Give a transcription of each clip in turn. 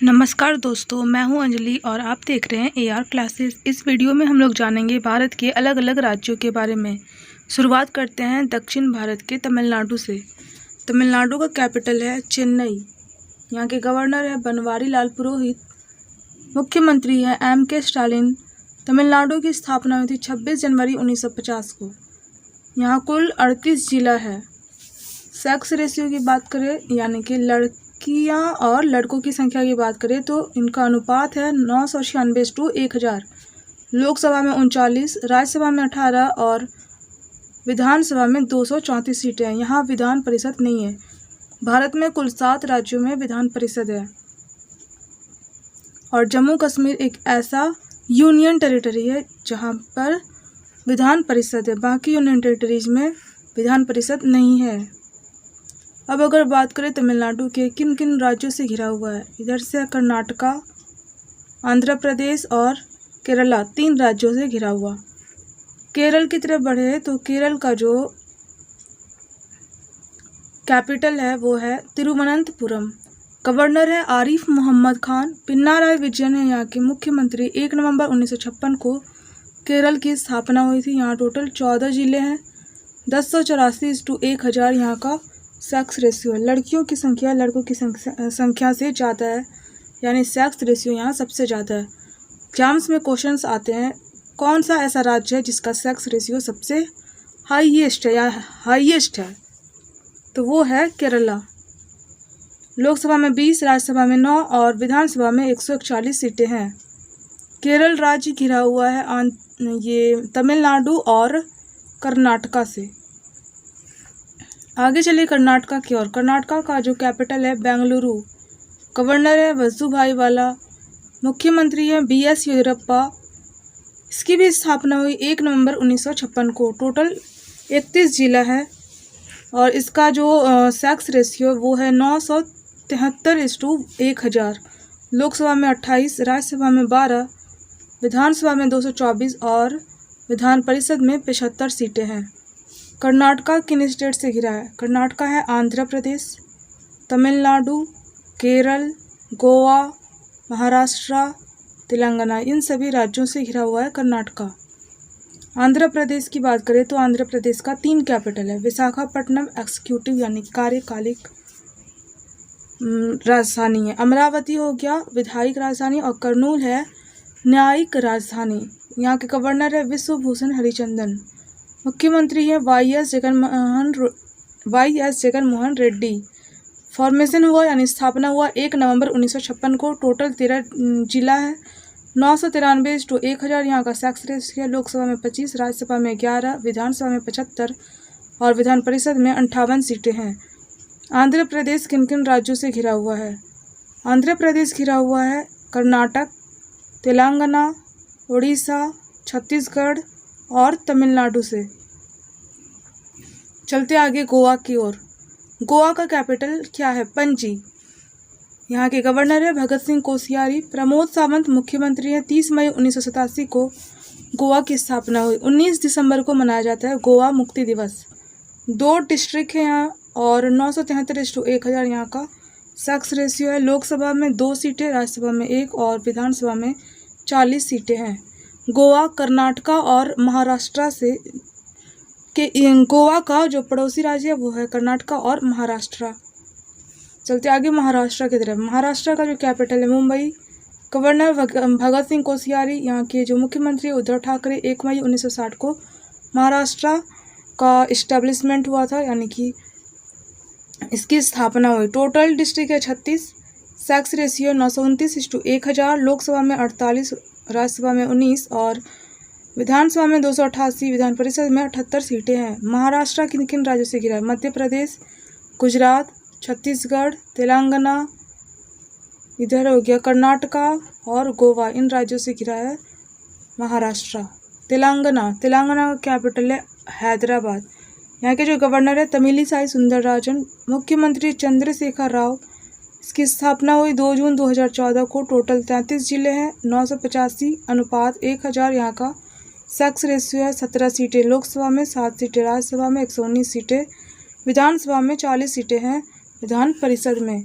नमस्कार दोस्तों, मैं हूं अंजलि और आप देख रहे हैं AR क्लासेस। इस वीडियो में हम लोग जानेंगे भारत के अलग अलग राज्यों के बारे में। शुरुआत करते हैं दक्षिण भारत के तमिलनाडु से। तमिलनाडु का कैपिटल है चेन्नई। यहाँ के गवर्नर है बनवारी लाल पुरोहित। मुख्यमंत्री है MK स्टालिन। तमिलनाडु की स्थापना हुई थी 26 जनवरी 1950 को। यहाँ कुल 38 जिला है। सेक्स रेशियो की बात करें यानी कि लड़कियां और लड़कों की संख्या की बात करें तो इनका अनुपात है 996:1000। लोकसभा में 39, राज्यसभा में 18 और विधानसभा में 234 सीटें हैं। यहाँ विधान परिषद नहीं है। भारत में कुल 7 राज्यों में विधान परिषद है और जम्मू कश्मीर एक ऐसा यूनियन टेरिटरी है जहाँ पर विधान परिषद है। बाकी यूनियन टेरिटरीज में विधान परिषद नहीं है। अब अगर बात करें तमिलनाडु के किन किन राज्यों से घिरा हुआ है, इधर से कर्नाटका, आंध्र प्रदेश और केरला 3 राज्यों से घिरा हुआ। केरल की तरफ बढ़े तो केरल का जो कैपिटल है वो है तिरुवनंतपुरम। गवर्नर है आरिफ मोहम्मद खान। पिनाराई विजयन है यहाँ के मुख्यमंत्री। 1 नवंबर 1956 को केरल की स्थापना हुई थी। यहाँ टोटल 14 जिले हैं। 1084:1000 यहाँ का सेक्स रेशियो है। लड़कियों की संख्या लड़कों की संख्या से ज़्यादा है, यानी सेक्स रेशियो यहाँ सबसे ज़्यादा है। एग्जाम्स में क्वेश्चंस आते हैं, कौन सा ऐसा राज्य है जिसका सेक्स रेशियो सबसे हाईएस्ट है या हाईएस्ट है, तो वो है केरला। लोकसभा में 20, राज्यसभा में 9 और विधानसभा में 141 सीटें हैं। केरल राज्य घिरा हुआ है ये तमिलनाडु और कर्नाटका से। आगे चलिए कर्नाटका की ओर। कर्नाटका का जो कैपिटल है बेंगलुरु। गवर्नर है वसुभाई वाला। मुख्यमंत्री है BS येदियुरप्पा। इसकी भी स्थापना हुई 1 नवंबर 1956 को। टोटल 31 जिला है और इसका जो सेक्स रेशियो वो है 973:1000। लोकसभा में 28, राज्यसभा में 12, विधानसभा में 224 और विधान परिषद में 75 सीटें हैं। कर्नाटका किन स्टेट से घिरा है? कर्नाटका है आंध्र प्रदेश, तमिलनाडु, केरल, गोवा, महाराष्ट्र, तेलंगाना, इन सभी राज्यों से घिरा हुआ है कर्नाटका। आंध्र प्रदेश की बात करें तो आंध्र प्रदेश का 3 कैपिटल है। विशाखापट्टनम एग्जीक्यूटिव यानी कार्यकालिक राजधानी है। अमरावती हो गया विधायिक राजधानी और कर्नूल है न्यायिक राजधानी। यहाँ के गवर्नर है विश्वभूषण हरिचंदन। मुख्यमंत्री है YS जगनमोहन रेड्डी। फॉर्मेशन हुआ यानी स्थापना हुआ 1 नवंबर 1956 को। टोटल 13 जिला है। 993:1000 यहाँ का सेक्स रेशियो है। लोकसभा में 25, राज्यसभा में 11, विधानसभा में 75 और विधान परिषद में 58 सीटें हैं। आंध्र प्रदेश किन किन राज्यों से घिरा हुआ है? आंध्र प्रदेश घिरा हुआ है कर्नाटक, तेलंगाना, उड़ीसा, छत्तीसगढ़ और तमिलनाडु से। चलते आगे गोवा की ओर। गोवा का कैपिटल क्या है? पणजी। यहाँ के गवर्नर है भगत सिंह कोश्यारी। प्रमोद सावंत मुख्यमंत्री है। 30 मई 1987 को गोवा की स्थापना हुई। 19 दिसंबर को मनाया जाता है गोवा मुक्ति दिवस। 2 डिस्ट्रिक्ट है यहाँ और 973:1000 यहाँ का सेक्स रेशियो है। लोकसभा में 2 सीटें, राज्यसभा में 1 और विधानसभा में 40 सीटें हैं। गोवा कर्नाटका और महाराष्ट्र से गोवा का जो पड़ोसी राज्य है वो है कर्नाटका और महाराष्ट्र। चलते आगे महाराष्ट्र की तरफ। महाराष्ट्र का जो कैपिटल है मुंबई। गवर्नर भगत सिंह कोश्यारी। यहाँ के जो मुख्यमंत्री उद्धव ठाकरे। 1 मई 1960 को महाराष्ट्र का इस्टेब्लिशमेंट हुआ था, यानी कि इसकी स्थापना हुई। टोटल डिस्ट्रिक्ट है 36। Sex ratio 929:1000। लोकसभा में 48, राज्यसभा में 19 और विधानसभा में 288, विधान परिषद में 78 सीटें हैं। महाराष्ट्र किन किन राज्यों से घिरा है? मध्य प्रदेश, गुजरात, छत्तीसगढ़, तेलंगाना, इधर हो गया कर्नाटका और गोवा, इन राज्यों से घिरा है महाराष्ट्र। तेलंगाना का कैपिटल है हैदराबाद। यहाँ के जो गवर्नर है तमिलिसाई सुंदरराजन। मुख्यमंत्री चंद्रशेखर राव। इसकी स्थापना हुई 2 जून 2014 को। टोटल 33 जिले हैं। 985:1000 यहाँ का सेक्स रेशियो है। 17 सीटें। लोकसभा में 7 सीटें, राज्यसभा में 119 सीटें, विधानसभा में 40 सीटें हैं। विधान परिषद में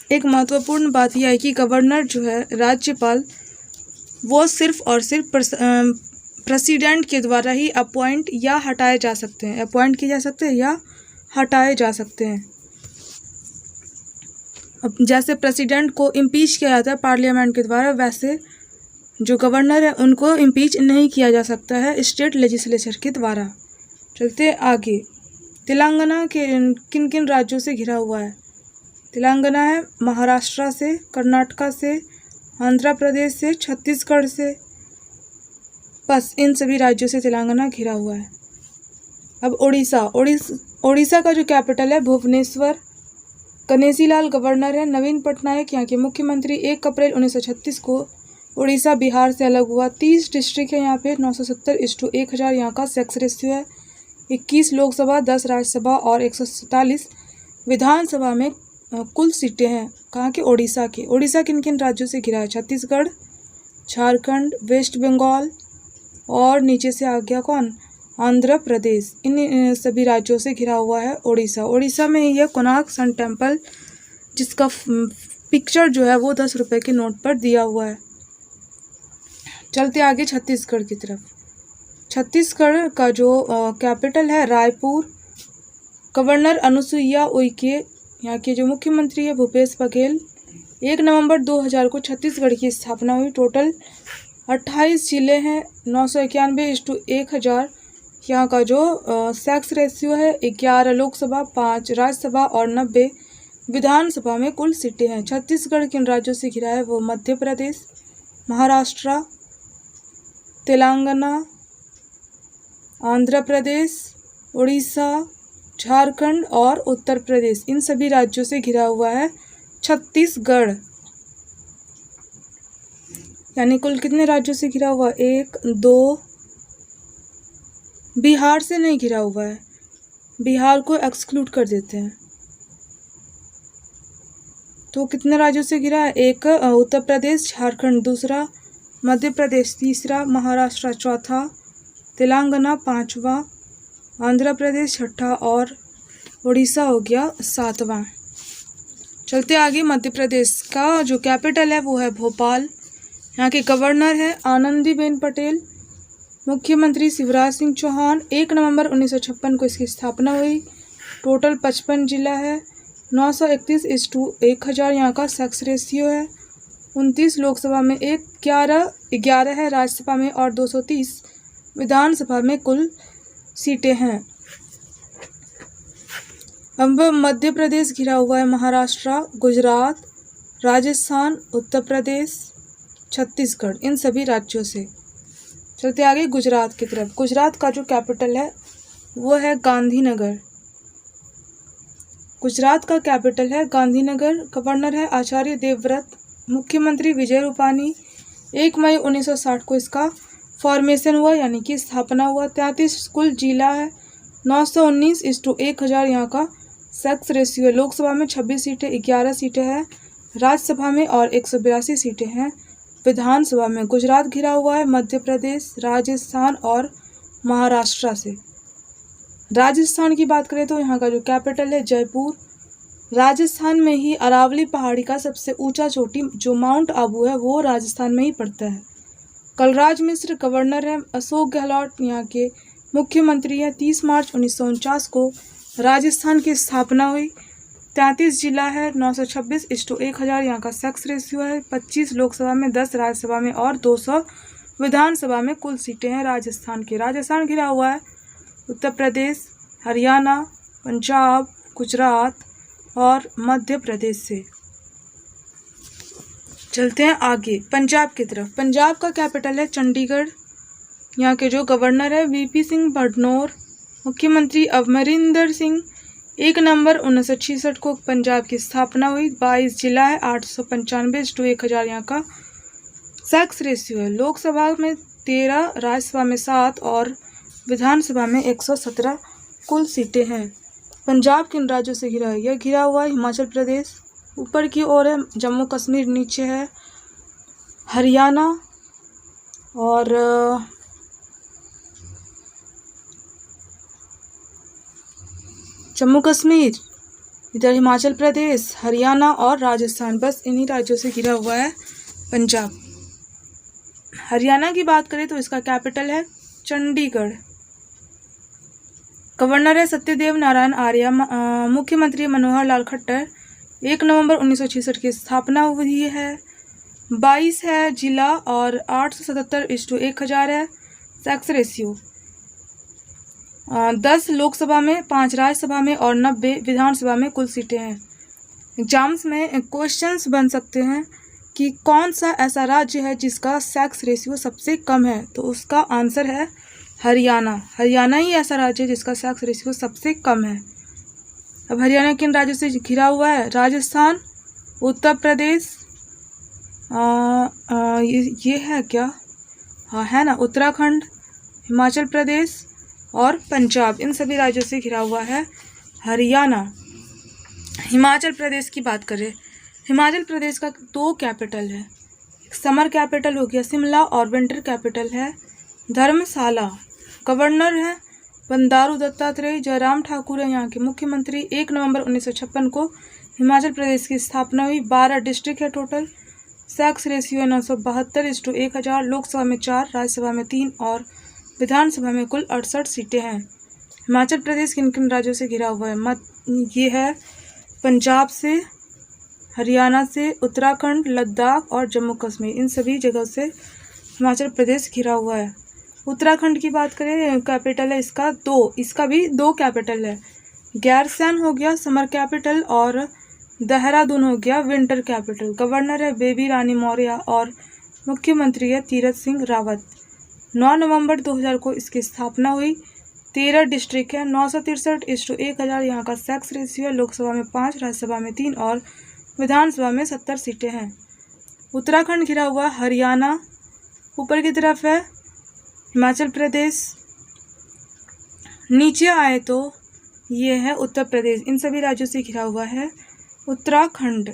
एक महत्वपूर्ण बात यह है कि गवर्नर जो है राज्यपाल, वो सिर्फ और सिर्फ प्रेसिडेंट के द्वारा ही अपॉइंट या हटाए जा सकते हैं, अपॉइंट किए जा सकते हैं या हटाए जा सकते हैं। अब जैसे प्रेसिडेंट को इम्पीच किया जाता है पार्लियामेंट के द्वारा, वैसे जो गवर्नर है उनको इम्पीच नहीं किया जा सकता है स्टेट लेजिस्लेचर के द्वारा। चलते आगे। तेलंगाना के किन किन राज्यों से घिरा हुआ है? तेलंगाना है महाराष्ट्र से, कर्नाटका से, आंध्र प्रदेश से, छत्तीसगढ़ से, बस इन सभी राज्यों से तेलंगाना घिरा हुआ है। अब उड़ीसा का जो कैपिटल है भुवनेश्वर। गणेशी लाल गवर्नर है। नवीन पटनायक यहाँ के मुख्यमंत्री। 1 अप्रैल 1936 को उड़ीसा बिहार से अलग हुआ। 30 डिस्ट्रिक्ट है यहाँ पे। 970:1000 यहाँ का सेक्स रेशियो है। 21 लोकसभा, 10 राज्यसभा और 147 विधानसभा में कुल सीटें हैं। कहाँ के? उड़ीसा के। उड़ीसा किन किन राज्यों से घिरा है? छत्तीसगढ़, झारखंड, वेस्ट बंगाल और नीचे से आ गया कौन? आंध्र प्रदेश। इन सभी राज्यों से घिरा हुआ है उड़ीसा। उड़ीसा में ही है कोणार्क सन टेम्पल, जिसका पिक्चर जो है वो 10 रुपये के नोट पर दिया हुआ है। चलते आगे छत्तीसगढ़ की तरफ। छत्तीसगढ़ का जो कैपिटल है रायपुर। गवर्नर अनुसुईया उइके। यहाँ के जो मुख्यमंत्री है भूपेश बघेल। 1 नवंबर 2000 को छत्तीसगढ़ की स्थापना हुई। टोटल 28 जिले हैं। 991:1000 यहाँ का जो सेक्स रेशियो है। 11 लोकसभा, 5 राज्यसभा और 90 विधानसभा में कुल सीटें हैं। छत्तीसगढ़ किन राज्यों से घिरा है? वो मध्य प्रदेश, महाराष्ट्र, तेलंगाना, आंध्र प्रदेश, उड़ीसा, झारखंड और उत्तर प्रदेश, इन सभी राज्यों से घिरा हुआ है छत्तीसगढ़। यानी कुल कितने राज्यों से घिरा हुआ? 1, 2। बिहार से नहीं घिरा हुआ है, बिहार को एक्सक्लूड कर देते हैं। तो कितने राज्यों से घिरा है? 1 उत्तर प्रदेश, झारखंड 2, मध्य प्रदेश 3, महाराष्ट्र 4, तेलंगाना 5वां, आंध्र प्रदेश 6 और उड़ीसा हो गया 7वां। चलते आगे। मध्य प्रदेश का जो कैपिटल है वो है भोपाल। यहाँ के गवर्नर है आनंदीबेन पटेल। मुख्यमंत्री शिवराज सिंह चौहान। 1 नवंबर 1956 को इसकी स्थापना हुई। टोटल 55 जिला है। 931:1000 यहाँ का सेक्स रेशियो है। 29 लोकसभा में 11 है राज्यसभा में और 230 विधानसभा में कुल सीटें हैं। अब मध्य प्रदेश घिरा हुआ है महाराष्ट्र, गुजरात, राजस्थान, उत्तर प्रदेश, छत्तीसगढ़, इन सभी राज्यों से। चलते आगे गुजरात की तरफ। गुजरात का जो कैपिटल है वो है गांधीनगर। गुजरात का कैपिटल है गांधीनगर। गवर्नर है आचार्य देवव्रत। मुख्यमंत्री विजय रूपानी। 1 मई 1960 को इसका फॉर्मेशन हुआ, यानी कि स्थापना हुआ। 33 कुल जिला है। 919:1000 यहाँ का सेक्स रेशियो है। लोकसभा में 26 सीटें, 11 सीटें हैं राज्यसभा में और 182 सीटें हैं विधानसभा में। गुजरात घिरा हुआ है मध्य प्रदेश, राजस्थान और महाराष्ट्र से। राजस्थान की बात करें तो यहाँ का जो कैपिटल है जयपुर। राजस्थान में ही अरावली पहाड़ी का सबसे ऊंचा चोटी जो माउंट आबू है वो राजस्थान में ही पड़ता है। कलराज मिश्र गवर्नर है। अशोक गहलोत यहाँ के मुख्यमंत्री हैं। 30 मार्च 1949 को राजस्थान की स्थापना हुई। 33 जिला है। 926:1000 यहाँ का सेक्स रेशियो है। 25 लोकसभा में, 10 राज्यसभा में और 200 विधानसभा में कुल सीटें हैं राजस्थान की। राजस्थान घिरा हुआ है उत्तर प्रदेश, हरियाणा, पंजाब, गुजरात और मध्य प्रदेश से। चलते हैं आगे पंजाब की तरफ। पंजाब का कैपिटल है चंडीगढ़। यहाँ के जो गवर्नर है वीपी सिंह बदनौर। मुख्यमंत्री अमरिंदर सिंह। 1 नवंबर 1966 को पंजाब की स्थापना हुई। 22 जिला है। 895:1000 यहाँ का सेक्स रेशियो है। लोकसभा में 13, राज्यसभा में 7 और विधानसभा में 117 कुल सीटें हैं। पंजाब किन राज्यों से घिरा है? यह घिरा हुआ है हिमाचल प्रदेश ऊपर की ओर है, जम्मू कश्मीर नीचे है, हरियाणा और जम्मू कश्मीर इधर हिमाचल प्रदेश, हरियाणा और राजस्थान, बस इन्हीं राज्यों से घिरा हुआ है पंजाब। हरियाणा की बात करें तो इसका कैपिटल है चंडीगढ़। गवर्नर है सत्यदेव नारायण आर्य। मुख्यमंत्री मनोहर लाल खट्टर। 1 नवंबर 1966 की स्थापना हुई है। 22 है जिला और 877:1000 है सेक्स रेशियो। 10 लोकसभा में, 5 राज्यसभा में और 90 विधानसभा में कुल सीटें हैं। एग्जाम्स में क्वेश्चंस बन सकते हैं कि कौन सा ऐसा राज्य है जिसका सेक्स रेशियो सबसे कम है, तो उसका आंसर है हरियाणा। हरियाणा ही ऐसा राज्य है जिसका सेक्स रेशियो सबसे कम है। अब हरियाणा किन राज्यों से घिरा हुआ है? राजस्थान, उत्तर प्रदेश, ये है क्या? हाँ है ना, उत्तराखंड, हिमाचल प्रदेश और पंजाब, इन सभी राज्यों से घिरा हुआ है हरियाणा। हिमाचल प्रदेश की बात करें, हिमाचल प्रदेश का 2 कैपिटल है। समर कैपिटल हो गया शिमला और विंटर कैपिटल है धर्मशाला। गवर्नर है बंडारू दत्तात्रेय। जयराम ठाकुर है यहाँ के मुख्यमंत्री। 1 नवंबर 1956 को हिमाचल प्रदेश की स्थापना हुई। 12 डिस्ट्रिक्ट है टोटल। सेक्स रेशियो है 972:1000। लोकसभा में 4, राज्यसभा में 3 और विधानसभा में कुल 68 सीटें हैं। हिमाचल प्रदेश किन किन राज्यों से घिरा हुआ है? ये है पंजाब से, हरियाणा से, उत्तराखंड, लद्दाख और जम्मू कश्मीर, इन सभी जगह से हिमाचल प्रदेश घिरा हुआ है। उत्तराखंड की बात करें, कैपिटल है इसका 2, इसका भी 2 कैपिटल है। गैरसैंण हो गया समर कैपिटल और देहरादून हो गया विंटर कैपिटल। गवर्नर है बेबी रानी मौर्य और मुख्यमंत्री है तीरथ सिंह रावत। 9 नवंबर 2000 को इसकी स्थापना हुई। 13 डिस्ट्रिक्ट है। 963:1000 यहाँ का सेक्स रेशियो है। लोकसभा में 5, राज्यसभा में 3 और विधानसभा में 70 सीटें हैं। उत्तराखंड घिरा हुआ हरियाणा, ऊपर की तरफ है हिमाचल प्रदेश, नीचे आए तो ये है उत्तर प्रदेश। इन सभी राज्यों से घिरा हुआ है उत्तराखंड।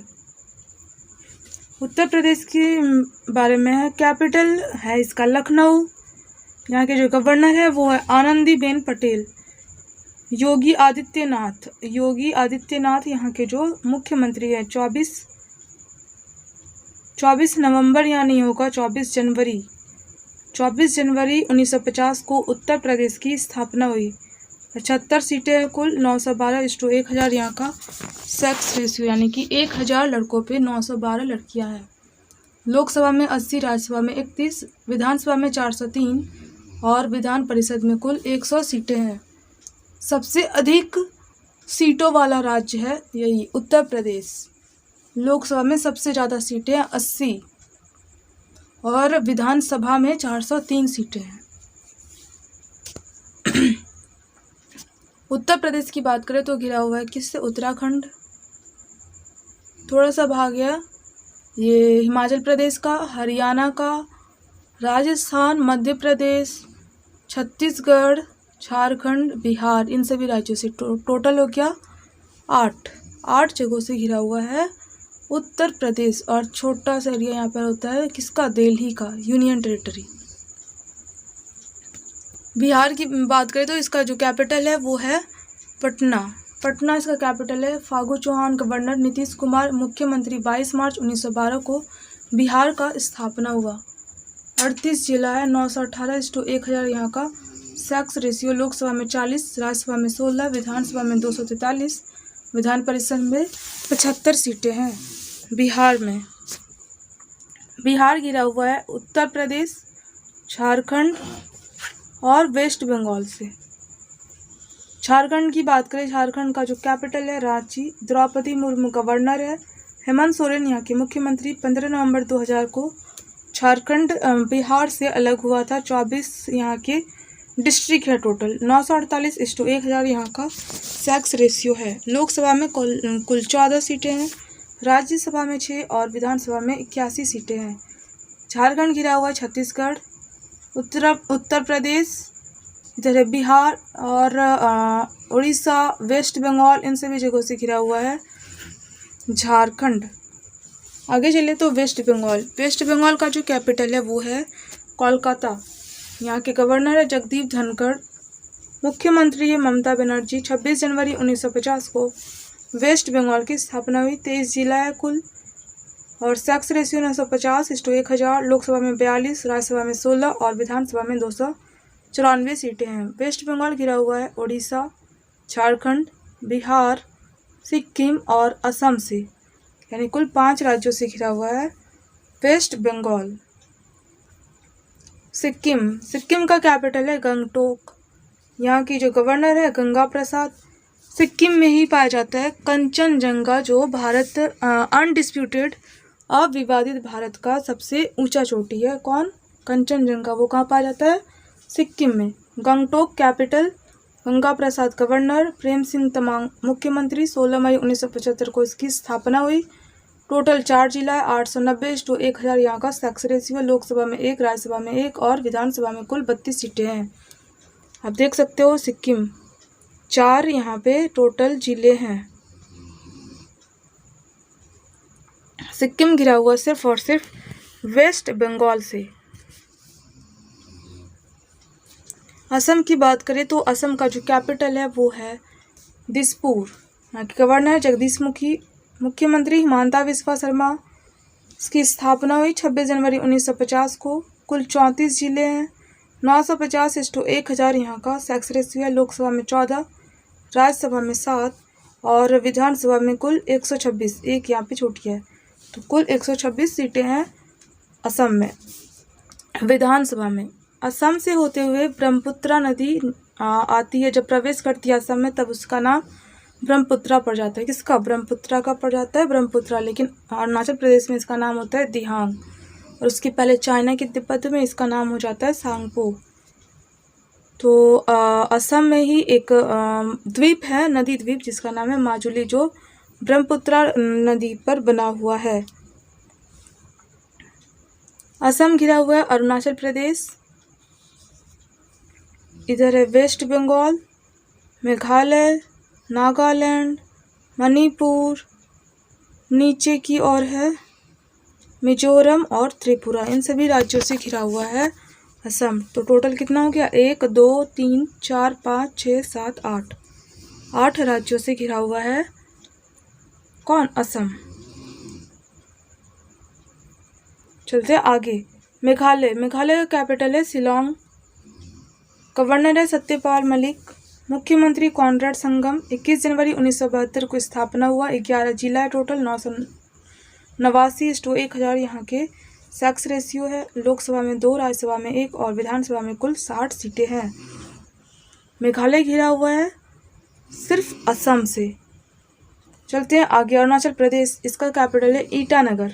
उत्तर प्रदेश के बारे में है, कैपिटल है इसका लखनऊ। यहाँ के जो गवर्नर है वो है आनंदीबेन पटेल। योगी आदित्यनाथ यहाँ के जो मुख्यमंत्री है। 24 नवंबर यहाँ नहीं होगा, 24 जनवरी 1950 को उत्तर प्रदेश की स्थापना हुई। 75 सीटें हैं कुल। 912:1000 यहाँ का सेक्स रेशियो, यानी कि 1000 लड़कों पे 912 लड़कियां हैं। लोकसभा में 80, राज्यसभा में 31, विधानसभा में 403 और विधान परिषद में कुल 100 सीटें हैं। सबसे अधिक सीटों वाला राज्य है यही उत्तर प्रदेश। लोकसभा में सबसे ज़्यादा सीटें 80 और विधानसभा में 403 सीटें हैं। उत्तर प्रदेश की बात करें तो घिरा हुआ है किससे? उत्तराखंड, थोड़ा सा भाग गया ये हिमाचल प्रदेश का, हरियाणा का, राजस्थान, मध्य प्रदेश, छत्तीसगढ़, झारखंड, बिहार, इन सभी राज्यों से टोटल हो गया 8 जगहों से घिरा हुआ है उत्तर प्रदेश। और छोटा सा एरिया यहाँ पर होता है किसका? दिल्ली का, यूनियन टेरिटरी। बिहार की बात करें तो इसका जो कैपिटल है वो है पटना इसका कैपिटल है। फागू चौहान गवर्नर, नीतीश कुमार मुख्यमंत्री। 22 मार्च 1912 को बिहार का स्थापना हुआ। 38 जिला है। 918:1000 यहाँ का सेक्स रेशियो। लोकसभा में 40, राज्यसभा में 16, विधानसभा में 243, विधान परिषद में 75 सीटें हैं। बिहार में घिरा हुआ है उत्तर प्रदेश, झारखंड और वेस्ट बंगाल से। झारखंड की बात करें, झारखंड का जो कैपिटल है रांची। द्रौपदी मुर्मू गवर्नर है। हेमंत सोरेन यहाँ के मुख्यमंत्री। 15 नवंबर 2000 को झारखंड बिहार से अलग हुआ था। 24 यहाँ के डिस्ट्रिक्ट है टोटल। 948:1000 यहाँ का सेक्स रेशियो है। लोकसभा में कुल 14 सीटें हैं। राज्यसभा में 6 और विधानसभा में 81 सीटें हैं। झारखंड घिरा हुआ है छत्तीसगढ़, उत्तर प्रदेश, इधर है बिहार और उड़ीसा, वेस्ट बंगाल, इन सभी जगहों से घिरा हुआ है झारखंड। आगे चले तो वेस्ट बंगाल का जो कैपिटल है वो है कोलकाता। यहाँ के गवर्नर है जगदीप धनखड़। मुख्यमंत्री है ममता बनर्जी। 26 जनवरी 1950 को वेस्ट बंगाल की स्थापना हुई। 23 जिला है कुल, और सेक्स रेशियो 950:1000। लोकसभा में 42, राज्यसभा में 16 और विधानसभा में 294 सीटें हैं। वेस्ट बंगाल घिरा हुआ है उड़ीसा, झारखंड, बिहार, सिक्किम और असम से, यानी कुल 5 राज्यों से घिरा हुआ है वेस्ट बंगाल। सिक्किम का कैपिटल है गंगटोक। यहाँ की जो गवर्नर है गंगा प्रसाद। सिक्किम में ही पाया जाता है कंचनजंगा, जो भारत अनडिस्प्यूटेड अविवादित भारत का सबसे ऊंचा चोटी है। कौन? कंचनजंगा। वो कहाँ पाया जाता है? सिक्किम में। गंगटोक कैपिटल, गंगा प्रसाद गवर्नर, प्रेम सिंह तमांग मुख्यमंत्री। 16 मई 1975 को इसकी स्थापना हुई। टोटल 4 जिला है, 890:1000 यहाँ का सेक्स रेशियो। लोकसभा में 1, राज्यसभा में 1 और विधानसभा में कुल 32 सीटें हैं। आप देख सकते हो सिक्किम 4 यहाँ पे टोटल जिले हैं। सिक्किम घिरा हुआ सिर्फ और सिर्फ वेस्ट बंगाल से। असम की बात करें तो असम का जो कैपिटल है वो है दिसपुर। यहाँ के गवर्नर जगदीश मुखी, मुख्यमंत्री हिमंता बिस्वा शर्मा। इसकी स्थापना हुई 26 जनवरी 1950 को। कुल 34 जिले हैं, 950:1000 यहाँ का सेक्स रेशियो है। लोकसभा में 14, राज्यसभा में 7 और विधानसभा में कुल 126, एक यहाँ पे छोटी है, तो कुल 126 सीटें हैं असम में। विधानसभा में असम से होते हुए ब्रह्मपुत्रा नदी आती है। जब प्रवेश करती है असम में तब उसका नाम ब्रह्मपुत्रा पड़ जाता है। किसका? ब्रह्मपुत्रा का पड़ जाता है ब्रह्मपुत्रा। लेकिन अरुणाचल प्रदेश में इसका नाम होता है दिहांग, और उसके पहले चाइना के तिब्बत में इसका नाम हो जाता है सांगपो। तो असम में ही एक द्वीप है, नदी द्वीप, जिसका नाम है माजुली, जो ब्रह्मपुत्रा नदी पर बना हुआ है। असम घिरा हुआ है अरुणाचल प्रदेश, इधर है वेस्ट बंगाल, मेघालय, नागालैंड, मणिपुर, नीचे की ओर है मिजोरम और त्रिपुरा। इन सभी राज्यों से घिरा हुआ है असम। तो टोटल कितना हो गया? 1, 2, 3, 4, 5, 6, 7, 8, 8 राज्यों से घिरा हुआ है कौन? असम। चलते आगे। मेघालय का कैपिटल है शिलोंग। गवर्नर है सत्यपाल मलिक, मुख्यमंत्री कॉनराड संगम। 21 जनवरी 1972 को स्थापना हुआ। 11 जिला है टोटल, 989:1000 यहाँ के सेक्स रेशियो है। लोकसभा में 2, राज्यसभा में 1 और विधानसभा में कुल 60 सीटें हैं। मेघालय घिरा हुआ है सिर्फ असम से। चलते हैं आगे। अरुणाचल प्रदेश, इसका कैपिटल है ईटानगर।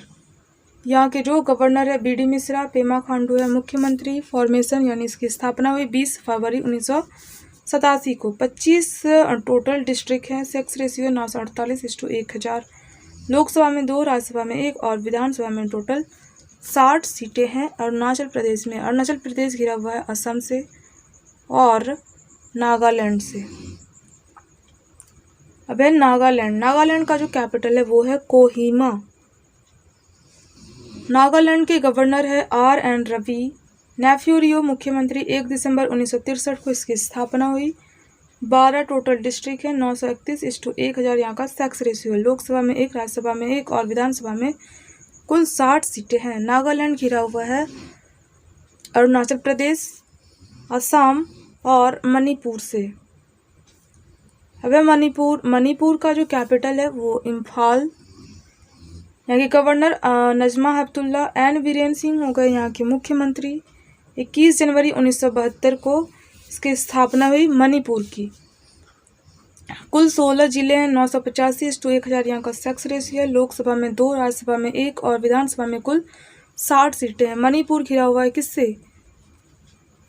यहाँ के जो गवर्नर है बी डी मिश्रा, पेमा खांडू है मुख्यमंत्री। फॉर्मेशन यानी इसकी स्थापना हुई 20 फरवरी 1987 को। 25 टोटल डिस्ट्रिक्ट हैं। Sex ratio 948:1000। लोकसभा में 2, राज्यसभा में 1 और विधानसभा में टोटल 60 सीटें हैं अरुणाचल प्रदेश में। अरुणाचल प्रदेश घिरा हुआ है असम से और नागालैंड से। अब है नागालैंड का जो कैपिटल है वो है कोहिमा। नागालैंड के गवर्नर है R.N. रवि। नेफ्यूरियो मुख्यमंत्री। 1 दिसंबर 1963 को इसकी स्थापना हुई। 12 टोटल डिस्ट्रिक्ट है, 931:1000 यहाँ का सेक्स रेशियो है। लोकसभा में 1, राज्यसभा में 1 और विधानसभा में कुल 60 सीटें हैं। नागालैंड घिरा हुआ है अरुणाचल प्रदेश, असम और मणिपुर से। अब है मणिपुर का जो कैपिटल है वो इम्फाल। यहाँ के गवर्नर नजमा हेपतुल्ला। एन वीरेन सिंह हो गए यहाँ के मुख्यमंत्री। 21 जनवरी 1972 को इसकी स्थापना हुई मणिपुर की। कुल 16 जिले हैं, 985:1000 यहाँ का सेक्स रेशियो है। लोकसभा में 2, राज्यसभा में 1 और विधानसभा में कुल 60 सीटें हैं। मणिपुर घिरा हुआ है किससे?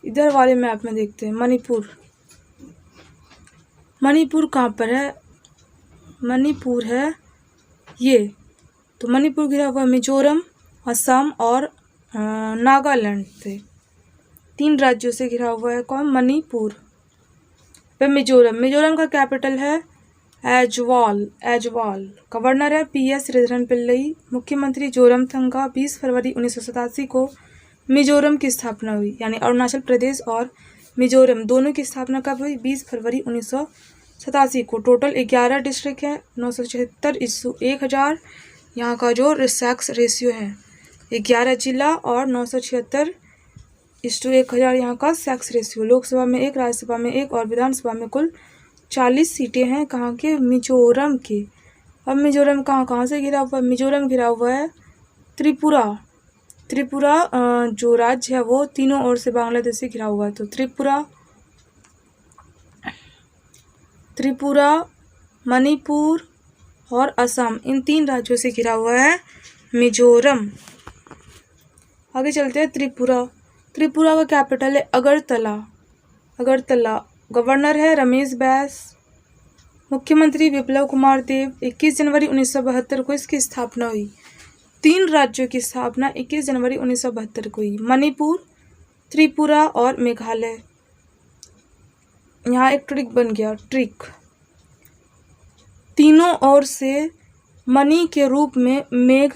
इधर वाले मैप में देखते हैं। मणिपुर कहाँ पर है? मणिपुर है ये। तो मणिपुर घिरा हुआ मिजोरम, असम और नागालैंड से। 3 राज्यों से घिरा हुआ है कौन? मणिपुर। फिर मिजोरम का कैपिटल है एजवाल। गवर्नर है PS श्रीधरन पिल्लई। मुख्यमंत्री जोरमथंगा। 20 फरवरी 1987 को मिजोरम की स्थापना हुई। यानी अरुणाचल प्रदेश और मिजोरम दोनों की स्थापना कब हुई? 20 फरवरी 87 को। टोटल 11 डिस्ट्रिक्ट है, 976/1000 यहाँ का जो सेक्स रेशियो है। 11 जिला और 976/1000 यहाँ का सेक्स रेशियो। लोकसभा में 1, राज्यसभा में 1 और विधानसभा में कुल 40 सीटें हैं कहाँ के? मिजोरम के। अब मिजोरम कहाँ से घिरा हुआ है? मिजोरम घिरा हुआ है त्रिपुरा। त्रिपुरा जो राज्य है वो तीनों ओर से बांग्लादेश से घिरा हुआ है। तो त्रिपुरा, मणिपुर और असम, इन 3 राज्यों से घिरा हुआ है मिजोरम। आगे चलते हैं त्रिपुरा। त्रिपुरा का कैपिटल है अगरतला। गवर्नर है रमेश बैस। मुख्यमंत्री विप्लव कुमार देव। 21 जनवरी 1972 को इसकी स्थापना हुई। 3 राज्यों की स्थापना 21 जनवरी 1972 को हुई, मणिपुर, त्रिपुरा और मेघालय। यहाँ एक ट्रिक बन गया, ट्रिक। तीनों ओर से मणि के रूप में मेघ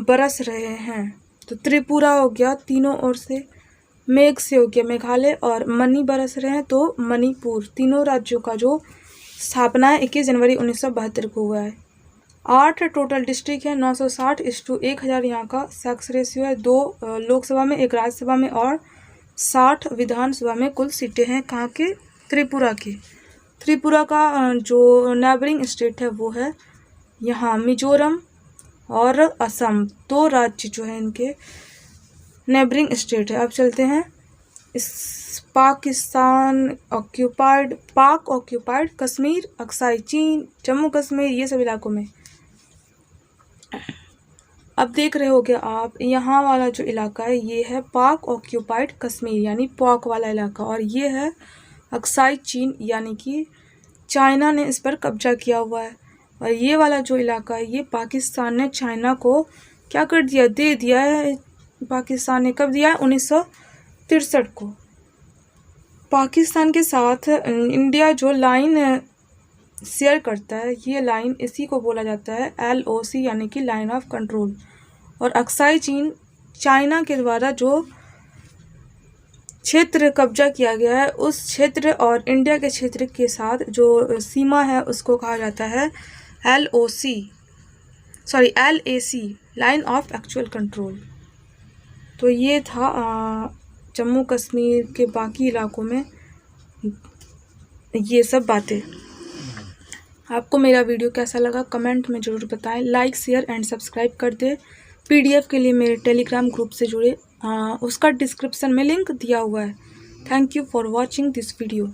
बरस रहे हैं। तो त्रिपुरा हो गया तीनों ओर से, मेघ से हो गया मेघालय और मणि बरस रहे हैं तो मणिपुर। तीनों राज्यों का जो स्थापना है 21 जनवरी 1972 को हुआ है। 8 टोटल डिस्ट्रिक्ट है, 960/1000 यहाँ का सेक्स रेशियो है। 2 लोकसभा में, 1 राज्यसभा में और 60 विधानसभा में कुल सीटें हैं कहाँ के? त्रिपुरा के। त्रिपुरा का जो नेबरिंग स्टेट है वो है यहाँ मिजोरम और असम। 2 राज्य जो है इनके नेबरिंग स्टेट है। अब चलते हैं इस पाक ऑक्यूपाइड कश्मीर, अक्साई चीन, जम्मू कश्मीर, ये सब इलाकों में। अब देख रहे होगे आप, यहाँ वाला जो इलाका है ये है पाक ऑक्यूपाइड कश्मीर यानी पाक वाला इलाका, और ये है अक्साई चीन यानी कि चाइना ने इस पर कब्जा किया हुआ है। और ये वाला जो इलाका है ये पाकिस्तान ने चाइना को क्या कर दिया? दे दिया है। पाकिस्तान ने कब दिया है? 1963 को। पाकिस्तान के साथ इंडिया जो लाइन शेयर करता है, ये लाइन, इसी को बोला जाता है LOC यानी कि लाइन ऑफ कंट्रोल। और अक्साई चीन, चाइना के द्वारा जो क्षेत्र कब्जा किया गया है उस क्षेत्र और इंडिया के क्षेत्र के साथ जो सीमा है उसको कहा जाता है LAC line of actual control. तो ये था जम्मू कश्मीर के बाकी इलाकों में ये सब बातें। आपको मेरा वीडियो कैसा लगा कमेंट में ज़रूर बताएं। लाइक, शेयर एंड सब्सक्राइब कर दें। PDF के लिए मेरे टेलीग्राम ग्रुप से जुड़े, उसका डिस्क्रिप्शन में लिंक दिया हुआ है। Thank you for watching this video.